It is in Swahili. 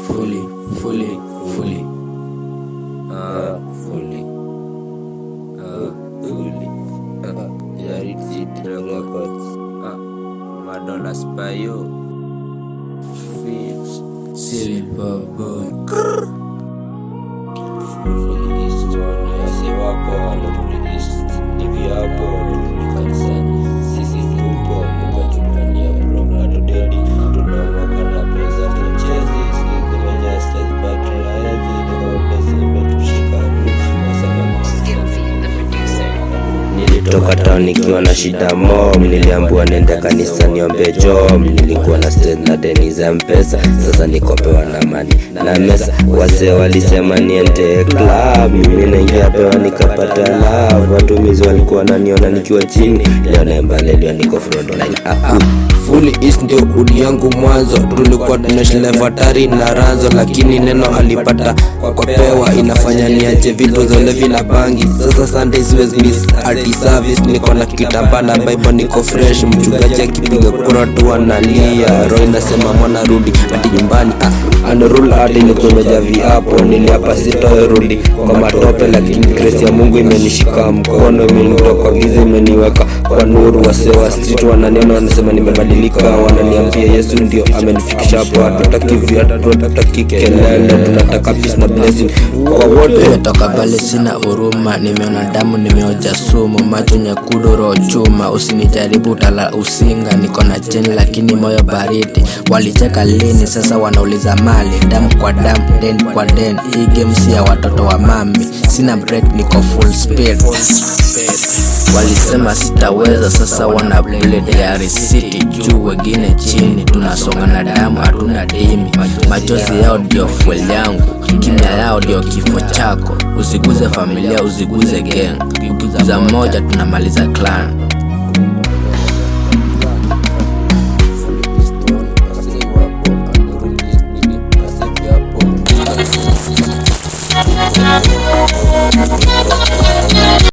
fully. Fully. Jared City Records. Madonna Spayo. Fields. Silver boy. Fully East one. Yase wapo wanarudi East. Hivi hapo wanarudi kanisani. Sisi tupo mkatufanyia program dedi. Tunaondoka na pesa tucheze. Sisi tumeja stage battle na heavy. Nilitoka town nikiwa na shida mom. Niliambiwa nenda kanisa niombe job. Nilikuwa na stage na deni za mpesa. Sasa nikopewa na mani na mesa. Wase walisema niende club. Mimi naingia pewa nikapata love. Watumizi walikuwa naniona nikiwa chini. Leo naimba leo niko front line. Fully East ndio udi yangu mwanzo. Tulikuwa tunashile fatari na ranzo, lakini neno alipata kwa pewa inafanya niache vitu za levi na bangi. Sasa Sundays always miss arty service. Niko na kitamba na Bible niko fresh. Mchungaji akipiga kura tu analia. Roho inasema mwana rudi hadi nyumbani. Anarule hadi niko meja viapo. Niliapa sitorudi kwa matope, lakini grace ya Mungu imenishika mkono. Imenitoka giza imeniweka kwa nuru. Wase wa street wananena wanasema nimebadilika. Wananiambia Yesu ndio amenifikisha hapo. Hatutaki viatu, hatutaki kelele, tunataka peace na blessing kwa wote. Nimetoka bali sina huruma, nimeona damu nimeoja sumu, macho nyekundu roho chuma. Usinijaribu utala usinga, niko na cheni lakini moyo baridi. Walicheka lini sasa wanauliza mali, damu kwa damu, den kwa den. Hii game si ya watoto wa mami, sina break niko full speed. Walisema sitaweza sasa wana bullet ya risiti. Juu wengine chini, tunasonga na damu hatuna dimi. Machozi yao ndio fuel yangu, kimya yao ndio kifo chako. Usiguze familia, usiguze gang, ukiguza moja tunamaliza clan.